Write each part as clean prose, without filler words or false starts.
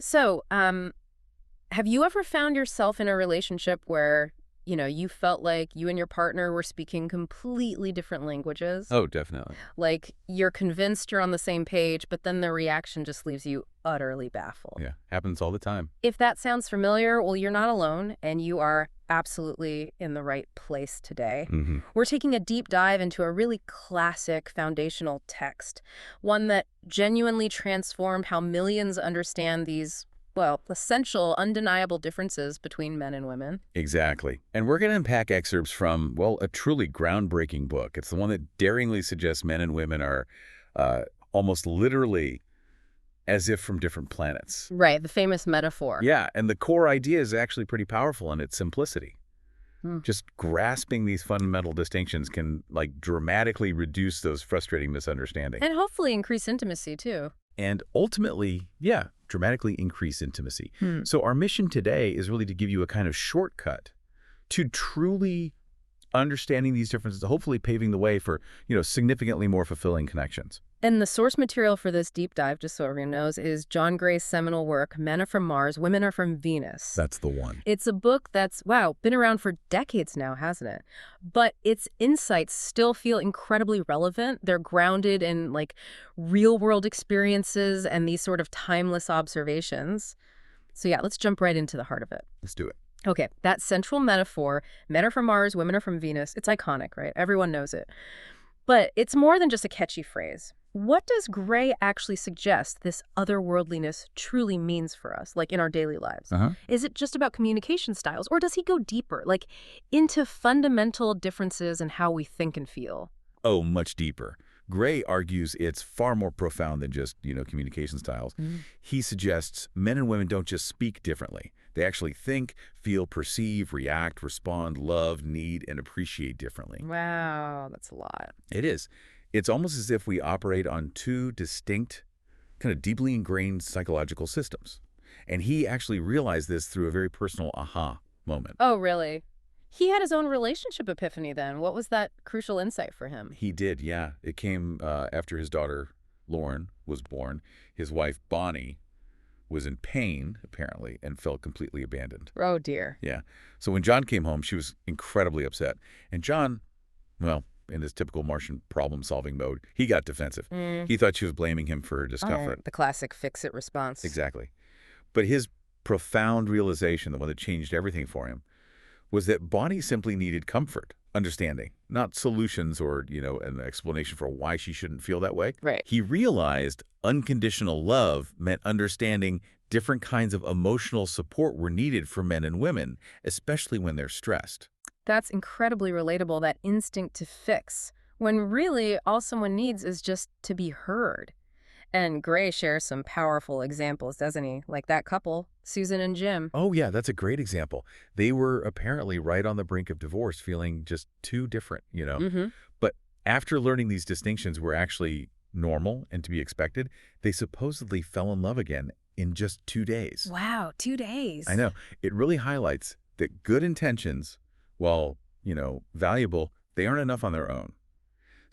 So, have you ever found yourself in a relationship where, you felt like you and your partner were speaking completely different languages? Oh, definitely. Like you're convinced you're on the same page, but then the reaction just leaves you utterly baffled. Yeah, happens all the time. If that sounds familiar, well, you're not alone, and you are absolutely in the right place today. Hmm. We're taking a deep dive into a really classic foundational text, one that genuinely transformed how millions understand these, well, essential, undeniable differences between men and women. Exactly. And we're going to unpack excerpts from, well, a truly groundbreaking book. It's the one that daringly suggests men and women are uh, almost literally as if from different planets. Right, the famous metaphor. Yeah, and the core idea is actually pretty powerful in its simplicity. Hmm. Just grasping these fundamental distinctions can, like, dramatically reduce those frustrating misunderstandings. And hopefully increase intimacy, too. And ultimately, yeah, dramatically increase intimacy. Hmm. So our mission today is really to give you a kind of shortcut to truly understanding these differences, hopefully paving the way for, significantly more fulfilling connections. And the source material for this deep dive, just so everyone knows, is John Gray's seminal work, Men Are From Mars, Women Are From Venus. That's the one. It's a book that's, wow, been around for decades now, hasn't it? But its insights still feel incredibly relevant. They're grounded in, like, real-world experiences and these sort of timeless observations. So yeah, let's jump right into the heart of it. Let's do it. Okay, that central metaphor, men are from Mars, women are from Venus, it's iconic, right? Everyone knows it. But it's more than just a catchy phrase. What does Gray actually suggest this otherworldliness truly means for us, like in our daily lives? Uh-huh. Is it just about communication styles, or does he go deeper, like into fundamental differences in how we think and feel? Oh, much deeper. Gray argues it's far more profound than just, communication styles. He suggests men and women don't just speak differently. They actually think, feel, perceive, react, respond, love, need, and appreciate differently. Wow, that's a lot. It is. It's almost as if we operate on two distinct, kind of deeply ingrained psychological systems. And he actually realized this through a very personal aha moment. Oh, really? He had his own relationship epiphany then. What was that crucial insight for him? He did, yeah. It came after his daughter, Lauren, was born. His wife, Bonnie, was in pain, apparently, and felt completely abandoned. Oh, dear. Yeah. So when John came home, she was incredibly upset. And John, well, in his typical Martian problem-solving mode, he got defensive. He thought she was blaming him for her discomfort. The classic fix-it response. Exactly. But his profound realization, the one that changed everything for him, was that Bonnie simply needed comfort, understanding, not solutions or, an explanation for why she shouldn't feel that way. Right. He realized unconditional love meant understanding different kinds of emotional support were needed for men and women, especially when they're stressed. That's incredibly relatable, that instinct to fix, when really all someone needs is just to be heard. And Gray shares some powerful examples, doesn't he? Like that couple, Susan and Jim. Oh, yeah, that's a great example. They were apparently right on the brink of divorce, feeling just too different. Mm-hmm. But after learning these distinctions were actually normal and to be expected, they supposedly fell in love again in just 2 days. Wow, 2 days. I know. It really highlights that good intentions, while, valuable, they aren't enough on their own.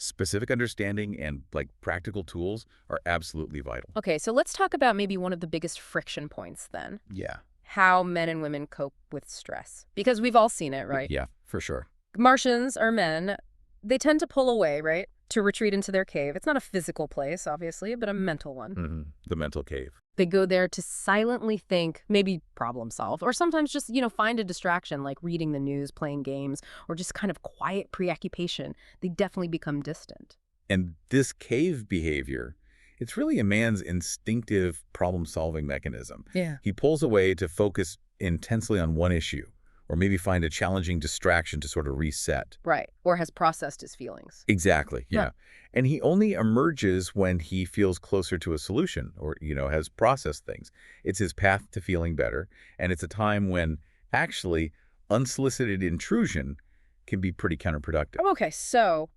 Specific understanding and, like, practical tools are absolutely vital. Okay, so let's talk about maybe one of the biggest friction points then. Yeah. How men and women cope with stress. Because we've all seen it, right? Yeah, for sure. Martians are men. They tend to pull away, right? To retreat into their cave. It's not a physical place, obviously, but a mental one. The mental cave. They go there to silently think, maybe problem solve, or sometimes just, find a distraction like reading the news, playing games, or just kind of quiet preoccupation. They definitely become distant. And this cave behavior, it's really a man's instinctive problem-solving mechanism. Yeah. He pulls away to focus intensely on one issue, or maybe find a challenging distraction to sort of reset. Right. Or has processed his feelings. Exactly, yeah. And he only emerges when he feels closer to a solution or, has processed things. It's his path to feeling better, and it's a time when, actually, unsolicited intrusion can be pretty counterproductive. Okay, so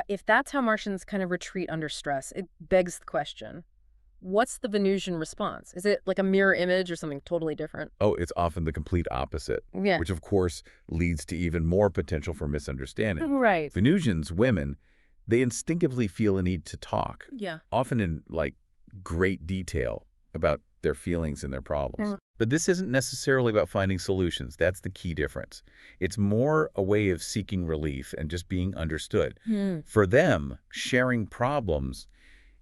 if that's how Martians kind of retreat under stress, it begs the question, what's the Venusian response? Is it like a mirror image or something totally different? Oh, it's often the complete opposite, Yeah. which, of course, leads to even more potential for misunderstanding. Right. Venusians, women, they instinctively feel a need to talk, Yeah. often in, like, great detail about their feelings and their problems. But this isn't necessarily about finding solutions. That's the key difference. It's more a way of seeking relief and just being understood. Hmm. For them, sharing problems,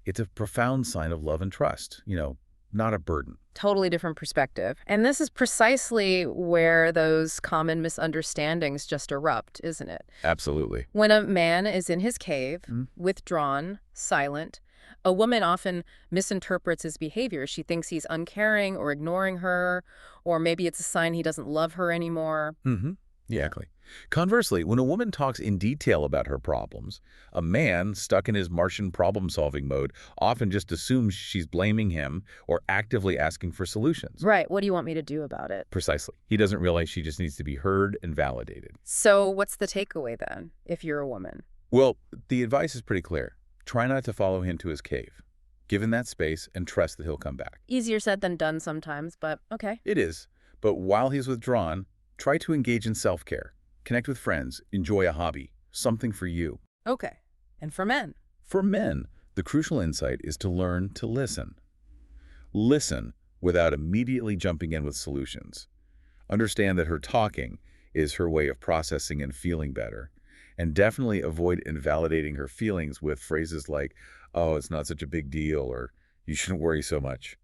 it's a profound sign of love and trust, not a burden. Totally different perspective. And this is precisely where those common misunderstandings just erupt, isn't it? Absolutely. When a man is in his cave, withdrawn, silent, a woman often misinterprets his behavior. She thinks he's uncaring or ignoring her, or maybe it's a sign he doesn't love her anymore. Mm-hmm. Yeah, exactly. Conversely, when a woman talks in detail about her problems, a man stuck in his Martian problem-solving mode often just assumes she's blaming him or actively asking for solutions. Right. What do you want me to do about it? Precisely. He doesn't realize she just needs to be heard and validated. So what's the takeaway then, if you're a woman? Well, the advice is pretty clear. Try not to follow him to his cave. Give him that space and trust that he'll come back. Easier said than done sometimes, but okay. It is. But while he's withdrawn, try to engage in self-care. Connect with friends. Enjoy a hobby. Something for you. Okay. And for men? For men, the crucial insight is to learn to listen. Listen without immediately jumping in with solutions. Understand that her talking is her way of processing and feeling better. And definitely avoid invalidating her feelings with phrases like, oh, it's not such a big deal, or you shouldn't worry so much.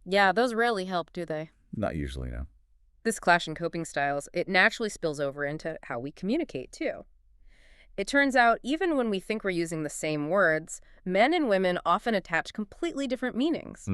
Yeah, those rarely help, do they? Not usually, no. This clash in coping styles, it naturally spills over into how we communicate, too. It turns out, even when we think we're using the same words, men and women often attach completely different meanings.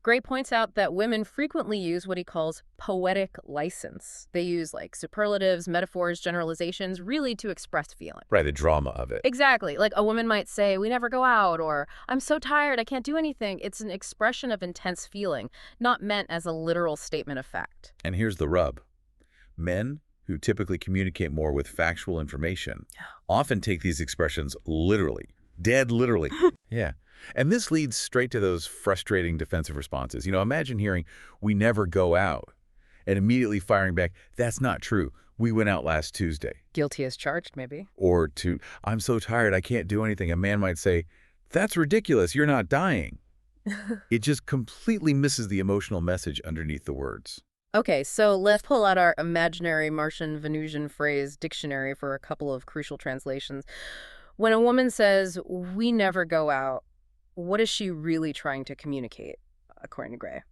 Gray points out that women frequently use what he calls poetic license. They use like superlatives, metaphors, generalizations, really to express feeling. Right, the drama of it. Exactly. Like a woman might say, we never go out, or I'm so tired, I can't do anything. It's an expression of intense feeling, not meant as a literal statement of fact. And here's the rub. Men, who typically communicate more with factual information, often take these expressions literally. Dead literally. Yeah. And this leads straight to those frustrating defensive responses. Imagine hearing, we never go out, and immediately firing back, that's not true. We went out last Tuesday. Guilty as charged, maybe. Or to, I'm so tired, I can't do anything. A man might say, that's ridiculous, you're not dying. It just completely misses the emotional message underneath the words. Okay, so let's pull out our imaginary Martian Venusian phrase dictionary for a couple of crucial translations. When a woman says, we never go out, what is she really trying to communicate, according to Gray?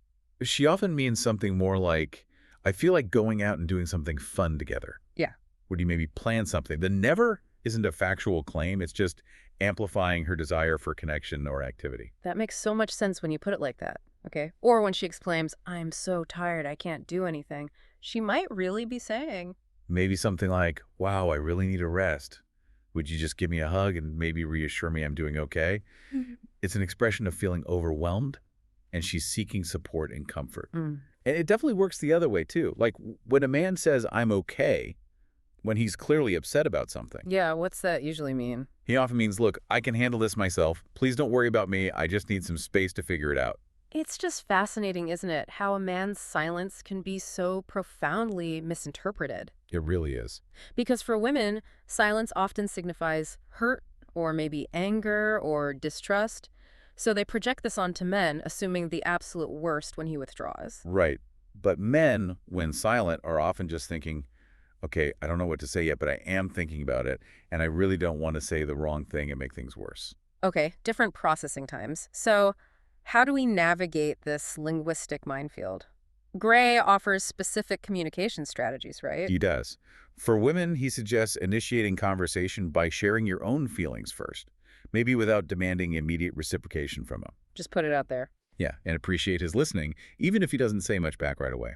She often means something more like, I feel like going out and doing something fun together. Yeah. Would you maybe plan something? The never isn't a factual claim. It's just amplifying her desire for connection or activity. That makes so much sense when you put it like that. Okay. Or when she exclaims, I'm so tired, I can't do anything, she might really be saying, Maybe something like, wow, I really need a rest. Would you just give me a hug and maybe reassure me I'm doing okay? It's an expression of feeling overwhelmed, and she's seeking support and comfort. And it definitely works the other way, too. Like when a man says, I'm okay, when he's clearly upset about something. Yeah, what's that usually mean? He often means, look, I can handle this myself. Please don't worry about me. I just need some space to figure it out. It's just fascinating, isn't it, how a man's silence can be so profoundly misinterpreted. It really is. Because for women, silence often signifies hurt or maybe anger or distrust. So they project this onto men, assuming the absolute worst when he withdraws. Right. But men, when silent, are often just thinking, okay, I don't know what to say yet, but I am thinking about it, and I really don't want to say the wrong thing and make things worse. Okay, different processing times. So how do we navigate this linguistic minefield? Gray offers specific communication strategies, right? He does. For women, he suggests initiating conversation by sharing your own feelings first, maybe without demanding immediate reciprocation from him. Just put it out there. Yeah, and appreciate his listening, even if he doesn't say much back right away.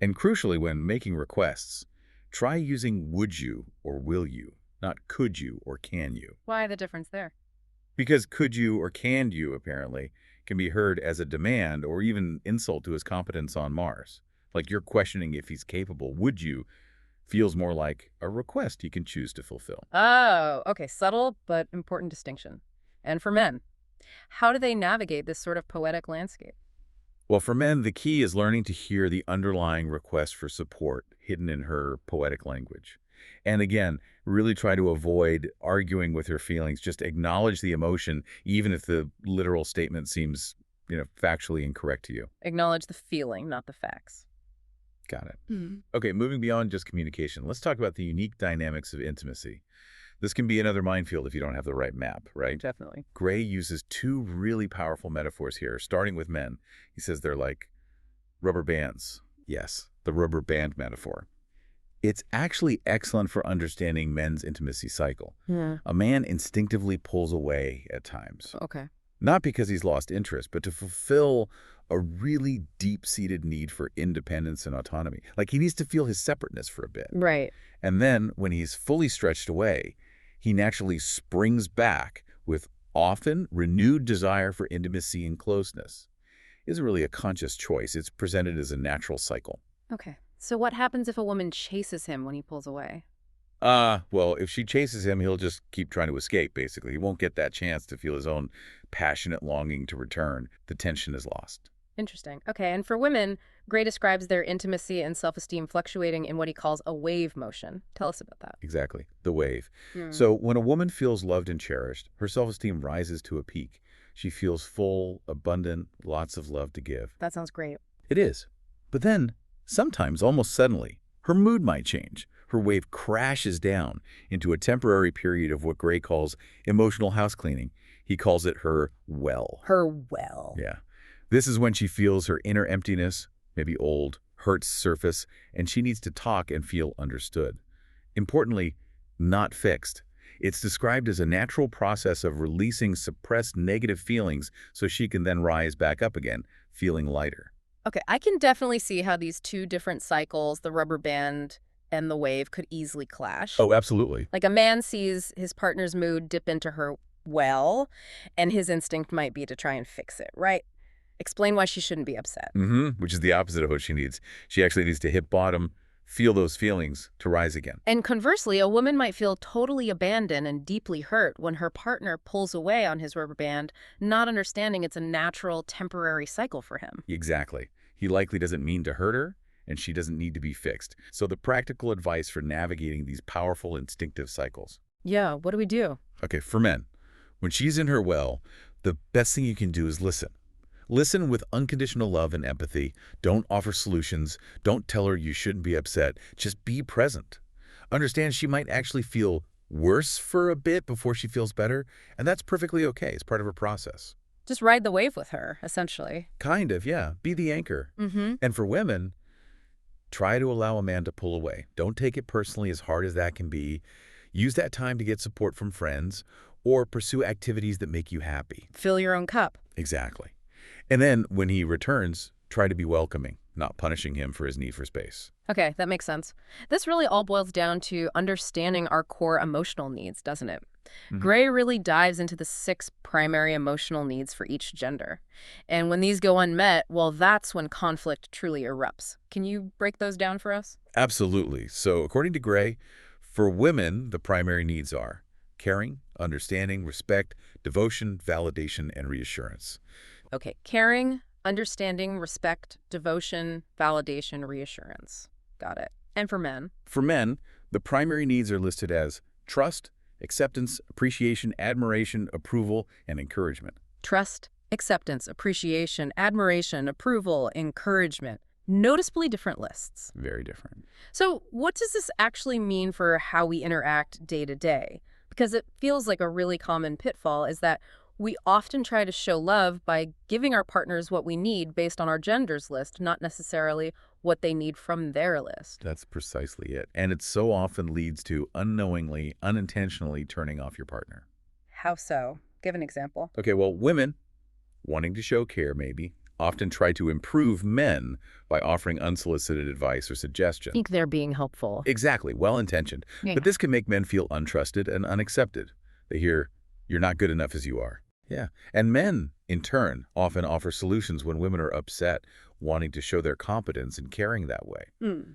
And crucially, when making requests, try using would you or will you, not could you or can you. Why the difference there? Because could you or can you, apparently, can be heard as a demand or even insult to his competence on Mars. Like you're questioning if he's capable. Would you feels more like a request he can choose to fulfill. Oh, okay. Subtle but important distinction. And for men, how do they navigate this sort of poetic landscape? Well, for men, the key is learning to hear the underlying request for support hidden in her poetic language. And again, really try to avoid arguing with her feelings. Just acknowledge the emotion, even if the literal statement seems factually incorrect to you. Acknowledge the feeling, not the facts. Got it. Hmm. Okay, moving beyond just communication, let's talk about the unique dynamics of intimacy. This can be another minefield if you don't have the right map, right? Definitely. Gray uses two really powerful metaphors here, starting with men. He says they're like rubber bands. Yes, the rubber band metaphor. It's actually excellent for understanding men's intimacy cycle. Yeah. A man instinctively pulls away at times, Okay. not because he's lost interest, but to fulfill a really deep-seated need for independence and autonomy. Like he needs to feel his separateness for a bit. Right. And then when he's fully stretched away, he naturally springs back with often renewed desire for intimacy and closeness. It isn't really a conscious choice. It's presented as a natural cycle. Okay. So what happens if a woman chases him when he pulls away? Well, if she chases him, he'll just keep trying to escape, basically. He won't get that chance to feel his own passionate longing to return. The tension is lost. Interesting. Okay, and for women, Gray describes their intimacy and self-esteem fluctuating in what he calls a wave motion. Tell us about that. Exactly. The wave. Hmm. So when a woman feels loved and cherished, her self-esteem rises to a peak. She feels full, abundant, lots of love to give. That sounds great. It is. But then, sometimes, almost suddenly, her mood might change. Her wave crashes down into a temporary period of what Gray calls emotional house cleaning. He calls it her well. Her well. Yeah. This is when she feels her inner emptiness, maybe old, hurts surface, and she needs to talk and feel understood. Importantly, not fixed. It's described as a natural process of releasing suppressed negative feelings so she can then rise back up again, feeling lighter. Okay, I can definitely see how these two different cycles, the rubber band and the wave, could easily clash. Oh, absolutely. Like a man sees his partner's mood dip into her well, and his instinct might be to try and fix it, right? Explain why she shouldn't be upset. Which is the opposite of what she needs. She actually needs to hit bottom, feel those feelings to rise again. And conversely, a woman might feel totally abandoned and deeply hurt when her partner pulls away on his rubber band, not understanding it's a natural, temporary cycle for him. Exactly. He likely doesn't mean to hurt her, and she doesn't need to be fixed. So the practical advice for navigating these powerful instinctive cycles. Yeah, what do we do? Okay, for men, when she's in her well, the best thing you can do is listen. Listen with unconditional love and empathy. Don't offer solutions. Don't tell her you shouldn't be upset. Just be present. Understand she might actually feel worse for a bit before she feels better, and that's perfectly okay. It's part of her process. Just ride the wave with her, essentially. Kind of, yeah. Be the anchor. Mm-hmm. And for women, try to allow a man to pull away. Don't take it personally, as hard as that can be. Use that time to get support from friends or pursue activities that make you happy. Fill your own cup. Exactly. And then when he returns, try to be welcoming, not punishing him for his need for space. Okay, that makes sense. This really all boils down to understanding our core emotional needs, doesn't it? Gray really dives into the 6 primary emotional needs for each gender. And when these go unmet, well, that's when conflict truly erupts. Can you break those down for us? Absolutely. So according to Gray, for women, the primary needs are caring, understanding, respect, devotion, validation, and reassurance. Okay, caring, understanding, respect, devotion, validation, reassurance. Got it. And for men? For men, the primary needs are listed as trust, acceptance, appreciation, admiration, approval, and encouragement. Trust, acceptance, appreciation, admiration, approval, encouragement. Noticeably different lists. Very different. So what does this actually mean for how we interact day to day? Because it feels like a really common pitfall is that we often try to show love by giving our partners what we need based on our genders list, not necessarily what they need from their list. That's precisely it. And it so often leads to unknowingly, unintentionally turning off your partner. How so? Give an example. Okay, well, women, wanting to show care maybe, often try to improve men by offering unsolicited advice or suggestion. Think they're being helpful. Exactly, well-intentioned. Yeah. But this can make men feel untrusted and unaccepted. They hear, you're not good enough as you are. Yeah. And men, in turn, often offer solutions when women are upset, wanting to show their competence and caring that way.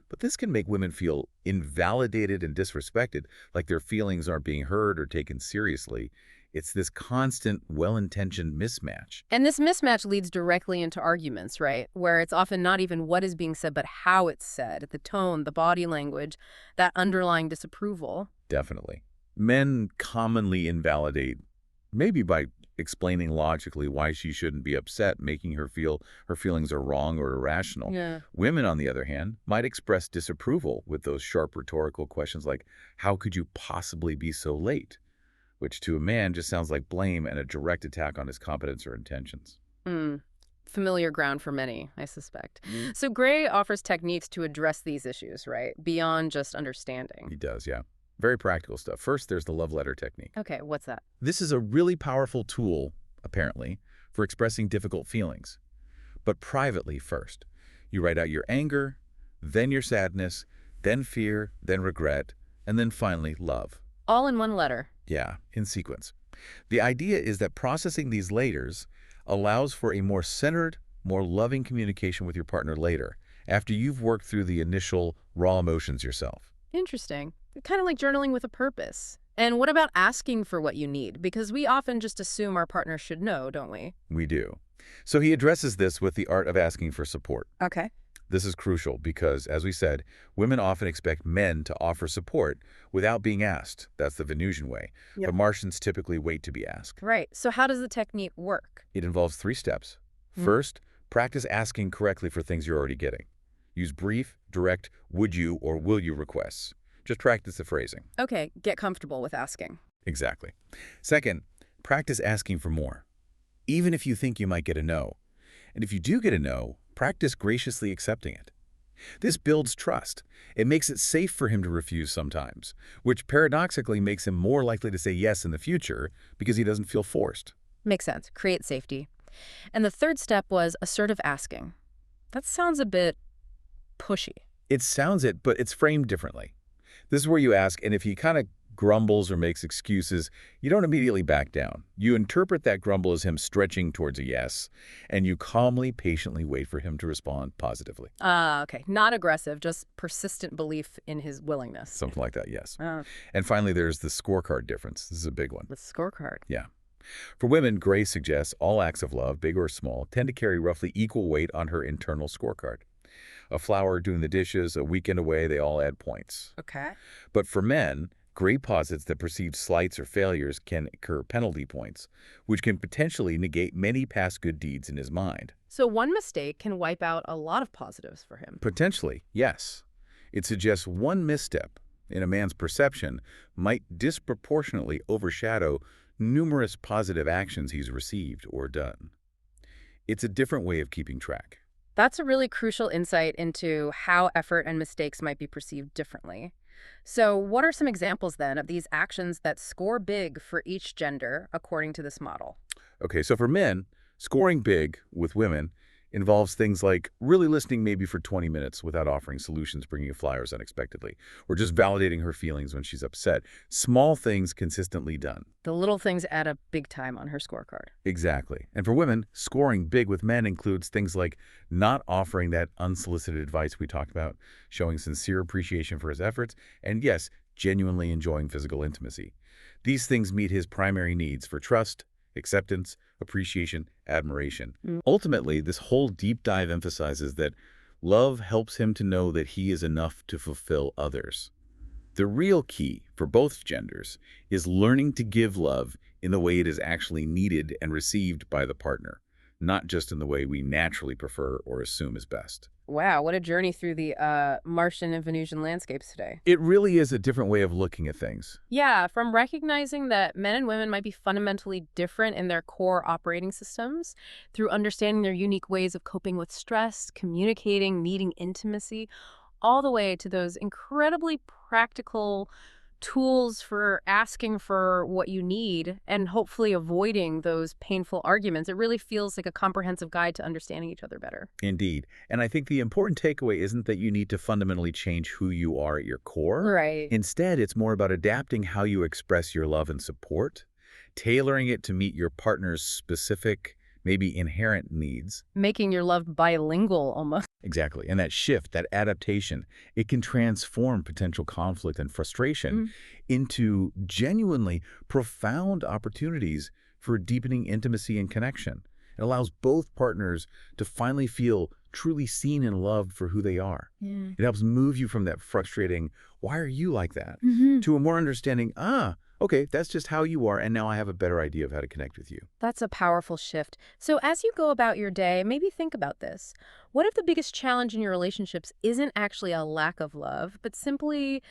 But this can make women feel invalidated and disrespected, like their feelings aren't being heard or taken seriously. It's this constant, well-intentioned mismatch. And this mismatch leads directly into arguments, right? Where it's often not even what is being said, but how it's said, the tone, the body language, that underlying disapproval. Definitely. Men commonly invalidate, maybe by explaining logically why she shouldn't be upset, making her feel her feelings are wrong or irrational. Yeah. Women, on the other hand, might express disapproval with those sharp rhetorical questions like, how could you possibly be so late? Which to a man just sounds like blame and a direct attack on his competence or intentions. Mm. Familiar ground for many, I suspect. So Gray offers techniques to address these issues, right? Beyond just understanding. He does, yeah. Very practical stuff. First, there's the love letter technique. Okay, what's that? This is a really powerful tool, apparently, for expressing difficult feelings. But privately first. You write out your anger, then your sadness, then fear, then regret, and then finally love. All in one letter. Yeah, in sequence. The idea is that processing these laters allows for a more centered, more loving communication with your partner later, after you've worked through the initial raw emotions yourself. Interesting. Kind of like journaling with a purpose. And what about asking for what you need? Because we often just assume our partner should know, don't we? We do. So he addresses this with the art of asking for support. Okay. This is crucial because, as we said, women often expect men to offer support without being asked. That's the Venusian way. Yep. But Martians typically wait to be asked. Right. So how does the technique work? It involves 3 steps. First, practice asking correctly for things you're already getting. Use brief, direct, would you or will you requests. Just practice the phrasing. Okay, get comfortable with asking. Exactly. Second, practice asking for more, even if you think you might get a no. And if you do get a no, practice graciously accepting it. This builds trust. It makes it safe for him to refuse sometimes, which paradoxically makes him more likely to say yes in the future because he doesn't feel forced. Makes sense. Create safety. And the third step was assertive asking. That sounds a bit pushy. It sounds it, but it's framed differently. This is where you ask, and if he kind of grumbles or makes excuses, you don't immediately back down. You interpret that grumble as him stretching towards a yes, and you calmly, patiently wait for him to respond positively. Okay. Not aggressive, just persistent belief in his willingness. Something like that, yes. And finally, there's the scorecard difference. This is a big one. The scorecard. Yeah. For women, Gray suggests all acts of love, big or small, tend to carry roughly equal weight on her internal scorecard. A flower doing the dishes, a weekend away, they all add points. Okay. But for men, Gray posits that perceived slights or failures can incur penalty points, which can potentially negate many past good deeds in his mind. So one mistake can wipe out a lot of positives for him. Potentially, yes. It suggests one misstep in a man's perception might disproportionately overshadow numerous positive actions he's received or done. It's a different way of keeping track. That's a really crucial insight into how effort and mistakes might be perceived differently. So what are some examples then of these actions that score big for each gender according to this model? Okay, so for men, scoring big with women involves things like really listening maybe for 20 minutes without offering solutions, bringing you flowers unexpectedly, or just validating her feelings when she's upset. Small things consistently done. The little things add up big time on her scorecard. Exactly. And for women, scoring big with men includes things like not offering that unsolicited advice we talked about, showing sincere appreciation for his efforts, and yes, genuinely enjoying physical intimacy. These things meet his primary needs for trust, acceptance, appreciation, admiration. Ultimately, this whole deep dive emphasizes that love helps him to know that he is enough to fulfill others. The real key for both genders is learning to give love in the way it is actually needed and received by the partner, not just in the way we naturally prefer or assume is best. Wow, what a journey through the Martian and Venusian landscapes today. It really is a different way of looking at things. Yeah, from recognizing that men and women might be fundamentally different in their core operating systems, through understanding their unique ways of coping with stress, communicating, needing intimacy, all the way to those incredibly practical tools for asking for what you need and hopefully avoiding those painful arguments. It really feels like a comprehensive guide to understanding each other better. Indeed. And I think the important takeaway isn't that you need to fundamentally change who you are at your core. Right. Instead, it's more about adapting how you express your love and support, tailoring it to meet your partner's specific, maybe inherent needs. Making your love bilingual almost. Exactly. And that shift, that adaptation, it can transform potential conflict and frustration into genuinely profound opportunities for deepening intimacy and connection. It allows both partners to finally feel truly seen and loved for who they are. It helps move you from that frustrating, why are you like that, to a more understanding, Okay, that's just how you are, and now I have a better idea of how to connect with you. That's a powerful shift. So as you go about your day, maybe think about this. What if the biggest challenge in your relationships isn't actually a lack of love, but simply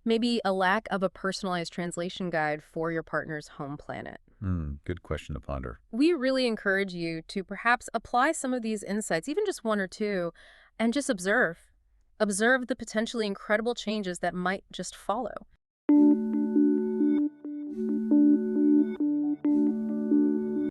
maybe a lack of a personalized translation guide for your partner's home planet? Good question to ponder. We really encourage you to perhaps apply some of these insights, even just one or two, and just observe. Observe the potentially incredible changes that might just follow.